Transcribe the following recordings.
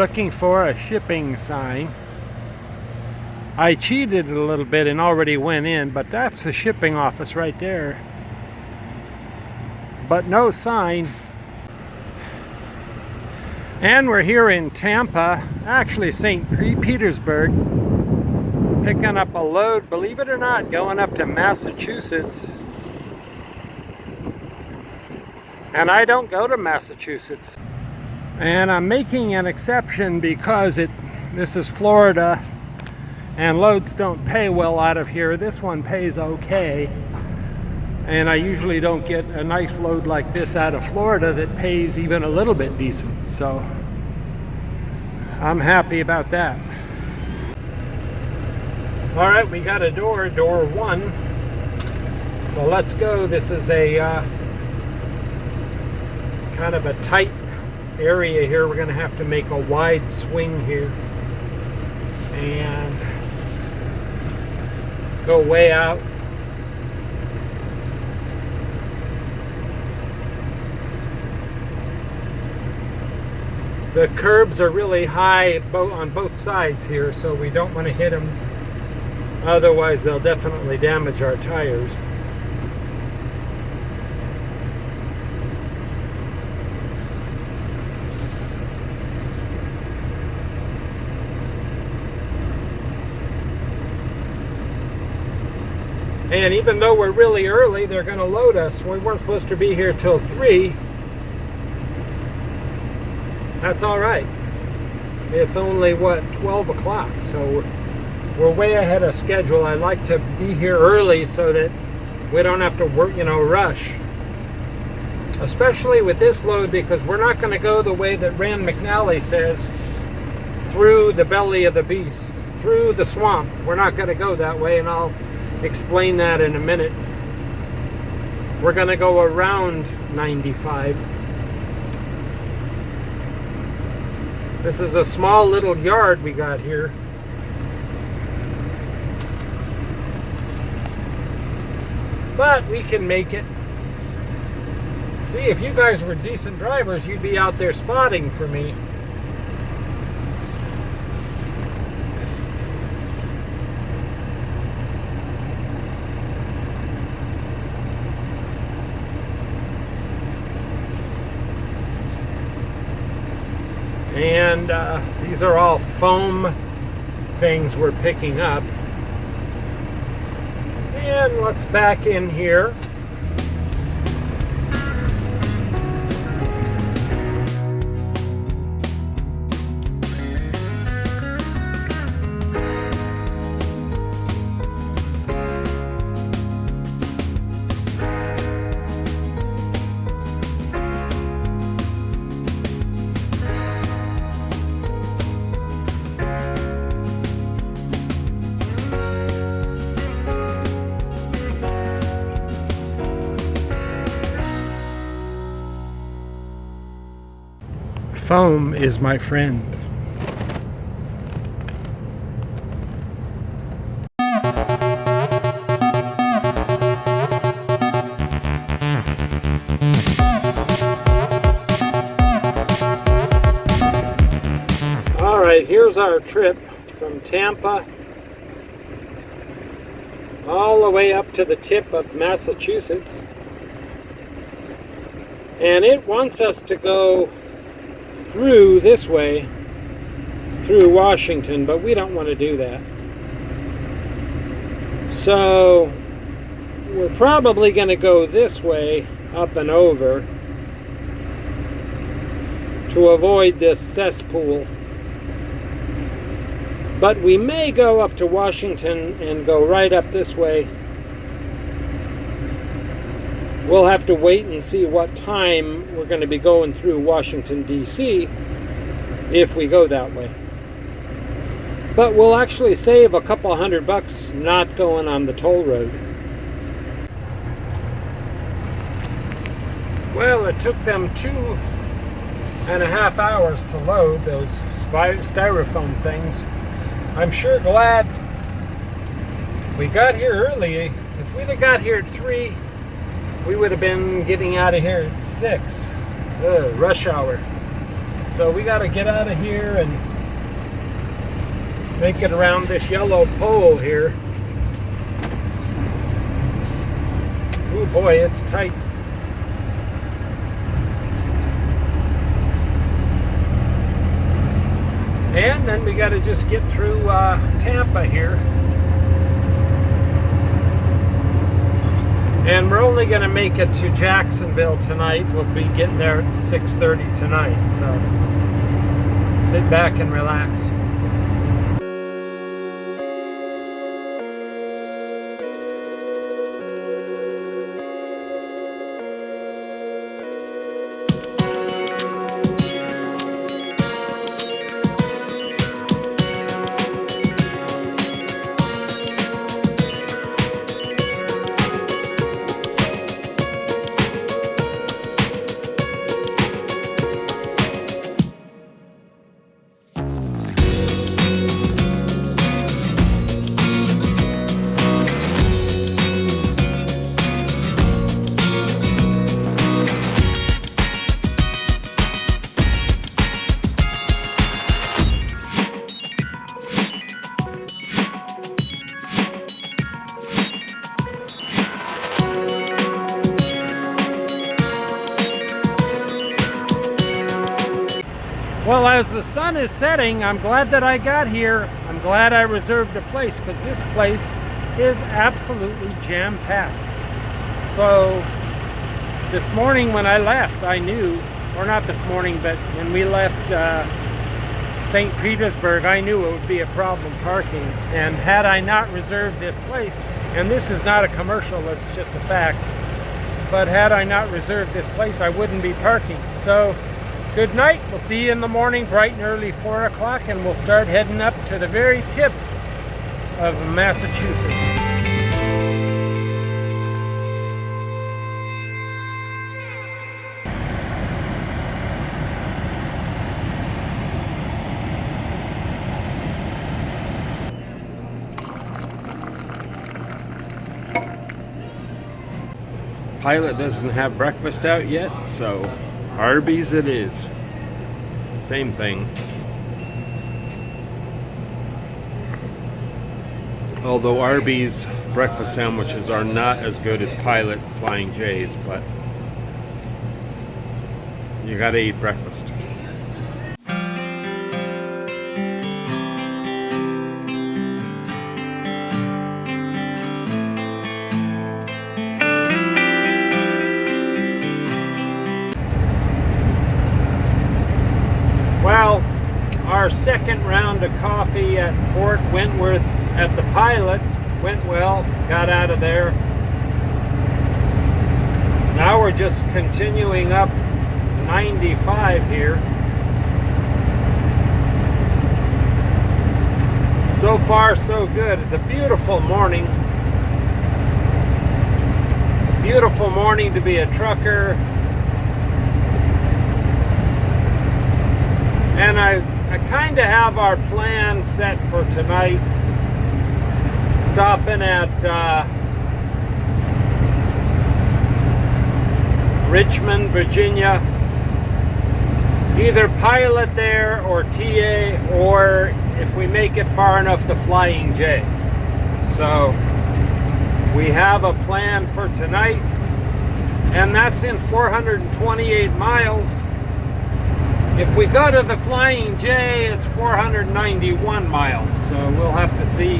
looking for a shipping sign. I cheated a little bit and already went in, but that's the shipping office right there. But no sign. And we're here in Tampa, actually St. Petersburg, picking up a load, believe it or not, going up to Massachusetts. And I don't go to Massachusetts. And I'm making an exception because this is Florida and loads don't pay well out of here. This one pays okay. And I usually don't get a nice load like this out of Florida that pays even a little bit decent. So I'm happy about that. All right, we got a door 1. So let's go. This is a kind of a tight area here. We're going to have to make a wide swing here and go way out. The curbs are really high on both sides here, so we don't want to hit them. Otherwise, they'll definitely damage our tires. And even though we're really early, they're going to load us. We weren't supposed to be here till 3. That's all right. It's only, what, 12 o'clock, so we're way ahead of schedule. I like to be here early so that we don't have to work, rush. Especially with this load, because we're not going to go the way that Rand McNally says, through the belly of the beast, through the swamp. We're not going to go that way, and I'll explain that in a minute. We're going to go around 95. This is a small little yard we got here. But we can make it. See, if you guys were decent drivers, you'd be out there spotting for me. And these are all foam things we're picking up. And let's back in here. Foam is my friend. All right, here's our trip from Tampa all the way up to the tip of Massachusetts. And it wants us to go through this way, through Washington, but we don't want to do that. So we're probably going to go this way, up and over, to avoid this cesspool. But we may go up to Washington and go right up this way. We'll have to wait and see what time we're going to be going through Washington, D.C. if we go that way. But we'll actually save a couple $100 not going on the toll road. Well, it took them 2.5 hours to load those styrofoam things. I'm sure glad we got here early. If we'd have got here at 3, we would have been getting out of here at 6. Rush hour. So we got to get out of here and make it around this yellow pole here. Oh boy, it's tight. And then we got to just get through Tampa here. And we're only going to make it to Jacksonville tonight. We'll be getting there at 6:30 tonight. So sit back and relax. Well, as the sun is setting, I'm glad that I got here. I'm glad I reserved a place because this place is absolutely jam-packed. So this morning when I left, I knew, or not this morning, but when we left St. Petersburg, I knew it would be a problem parking. And had I not reserved this place, and this is not a commercial, it's just a fact, but had I not reserved this place, I wouldn't be parking. So good night. We'll see you in the morning, bright and early, 4 o'clock, and we'll start heading up to the very tip of Massachusetts. Pilot doesn't have breakfast out yet, so Arby's it is. Same thing. Although Arby's breakfast sandwiches are not as good as Pilot Flying J's, but you gotta eat breakfast. Well, our second round of coffee at Port Wentworth at the Pilot went well, got out of there. Now we're just continuing up 95 here. So far so good. It's a beautiful morning. Beautiful morning to be a trucker. And I kind of have our plan set for tonight. Stopping at Richmond, Virginia. Either Pilot there or TA, or if we make it far enough, the Flying J. So we have a plan for tonight, and that's in 428 miles. If we go to the Flying J, it's 491 miles, so we'll have to see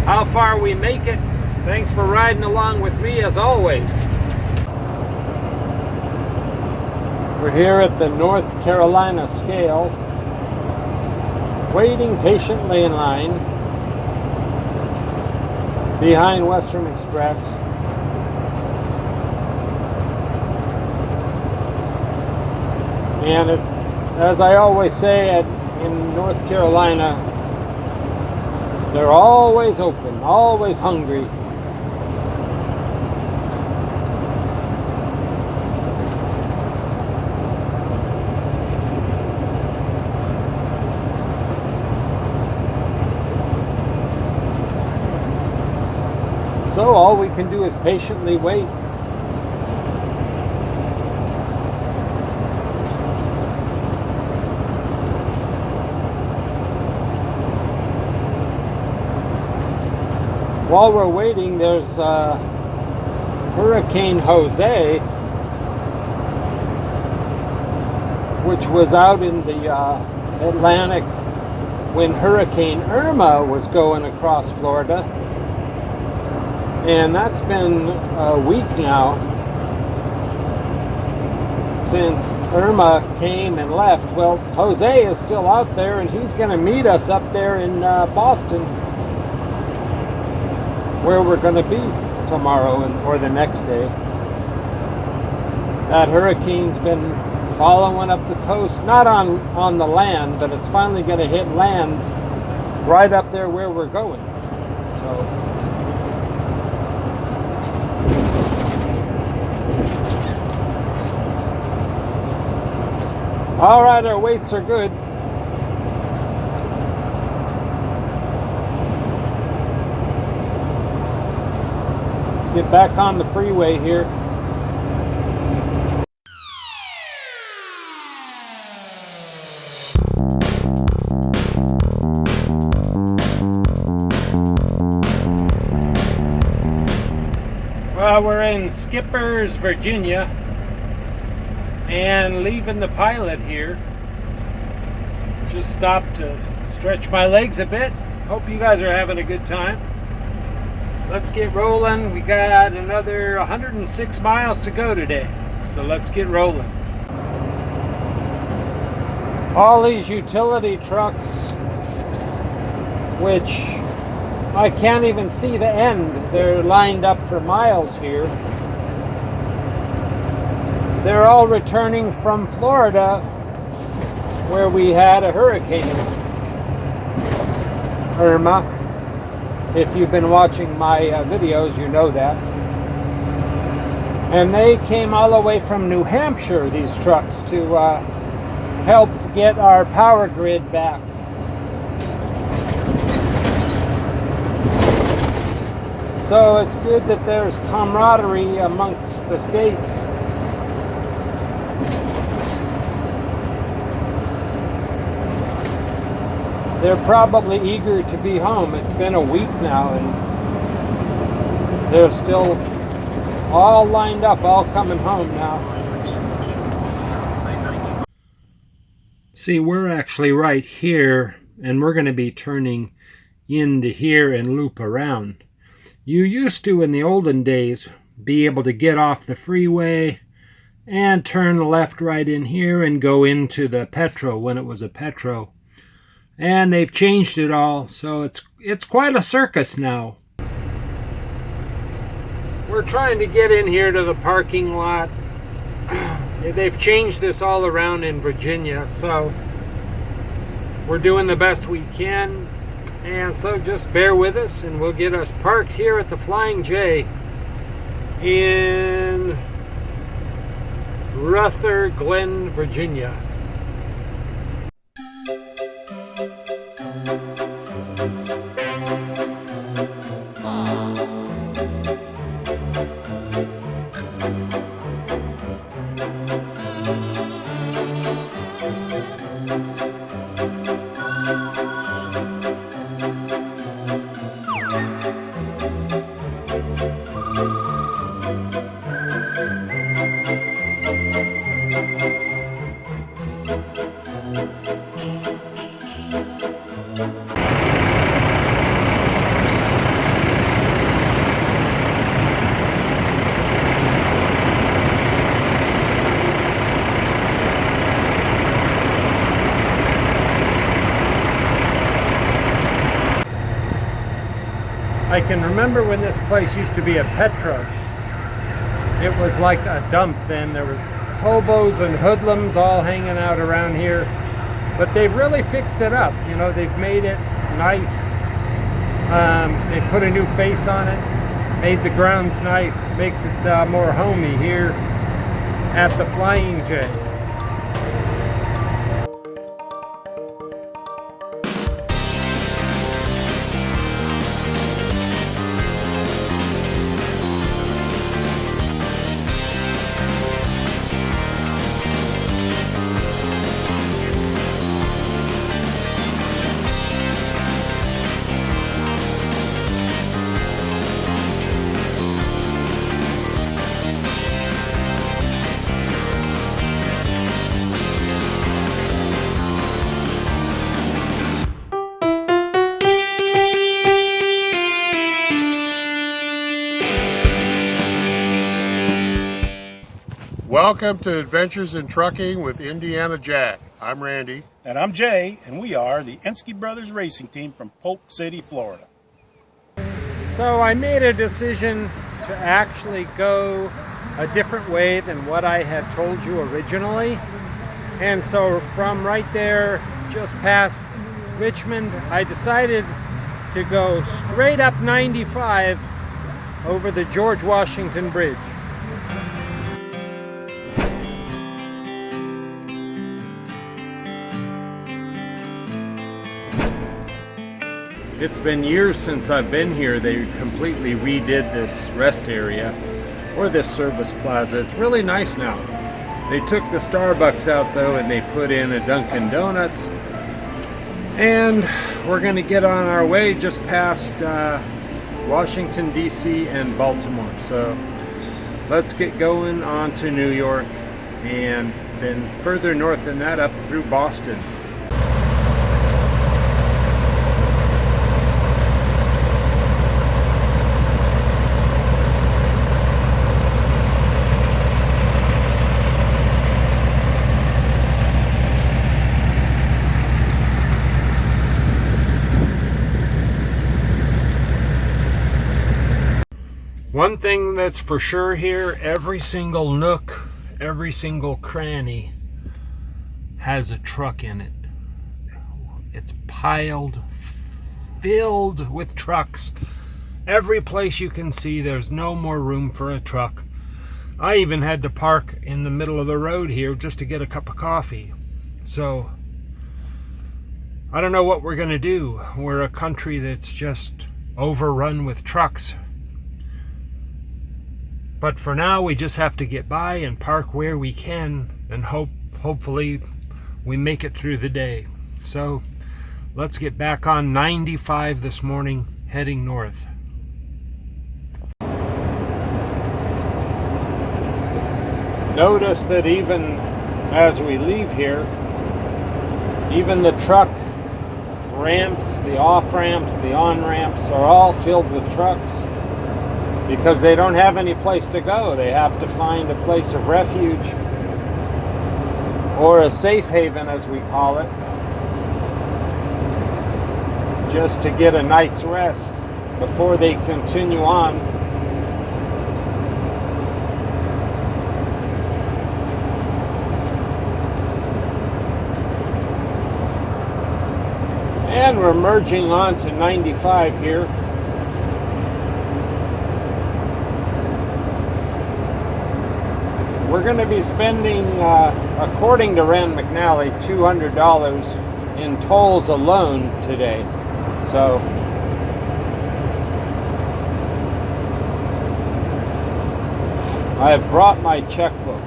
how far we make it. Thanks for riding along with me as always. We're here at the North Carolina scale, waiting patiently in line behind Western Express. And as I always say in North Carolina, they're always open, always hungry. So all we can do is patiently wait. While we're waiting, there's Hurricane Jose, which was out in the Atlantic when Hurricane Irma was going across Florida. And that's been a week now since Irma came and left. Well, Jose is still out there, and he's going to meet us up there in Boston, where we're going to be tomorrow or the next day. That hurricane's been following up the coast, not on the land, but it's finally going to hit land right up there where we're going. So all right, our weights are good. Let's get back on the freeway here. Well, we're in Skippers, Virginia, and leaving the pilot here. Just stopped to stretch my legs a bit. Hope you guys are having a good time. Let's get rolling. We got another 106 miles to go today, so let's get rolling. All these utility trucks, which I can't even see the end. They're lined up for miles here. They're all returning from Florida, where we had a hurricane, Irma. If you've been watching my videos, you know that. And they came all the way from New Hampshire, these trucks, to help get our power grid back. So it's good that there's camaraderie amongst the states. They're probably eager to be home. It's been a week now, and they're still all lined up, all coming home now. See, we're actually right here, and we're going to be turning into here and loop around. You used to, in the olden days, be able to get off the freeway and turn left right in here and go into the Petro when it was a Petro. And they've changed it all, so it's quite a circus now. We're trying to get in here to the parking lot. They've changed this all around in Virginia, so we're doing the best we can. And so just bear with us, and we'll get us parked here at the Flying J in Ruther Glen, Virginia. I can remember when this place used to be a Petro. It was like a dump then. There was hobos and hoodlums all hanging out around here. But they've really fixed it up. You know, they've made it nice. They put a new face on it, made the grounds nice, makes it more homey here at the Flying J. Welcome to Adventures in Trucking with Indiana Jack. I'm Randy. And I'm Jay, and we are the Enske Brothers Racing Team from Polk City, Florida. So I made a decision to actually go a different way than what I had told you originally. And so from right there, just past Richmond, I decided to go straight up 95 over the George Washington Bridge. It's been years since I've been here. They completely redid this rest area, or this service plaza. It's really nice now. They took the Starbucks out though, and they put in a Dunkin' Donuts. And we're gonna get on our way just past Washington, D.C. and Baltimore. So let's get going on to New York, and then further north than that up through Boston. One thing that's for sure here, every single nook, every single cranny has a truck in it. It's piled, filled with trucks. Every place you can see, there's no more room for a truck. I even had to park in the middle of the road here just to get a cup of coffee. So, I don't know what we're gonna do. We're a country that's just overrun with trucks. But for now, we just have to get by and park where we can, and hopefully we make it through the day. So let's get back on 95 this morning, heading north. Notice that even as we leave here, even the truck ramps, the off ramps, the on ramps are all filled with trucks, because they don't have any place to go. They have to find a place of refuge, or a safe haven as we call it, just to get a night's rest before they continue on. And we're merging on to 95 here. We're going to be spending, according to Rand McNally, $200 in tolls alone today. So I have brought my checkbook.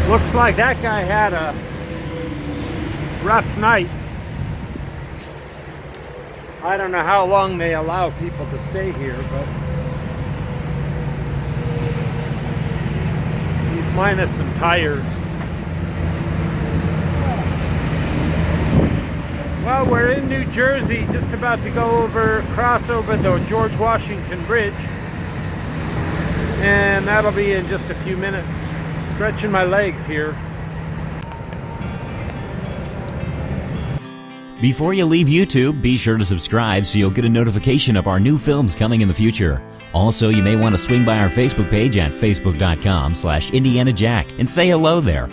Looks like that guy had a rough night. I don't know how long they allow people to stay here, but he's minus some tires. Well, we're in New Jersey, just about to cross over the George Washington Bridge, and that'll be in just a few minutes. Stretching my legs here. Before you leave YouTube, be sure to subscribe so you'll get a notification of our new films coming in the future. Also, you may want to swing by our Facebook page at facebook.com/IndianaJack and say hello there.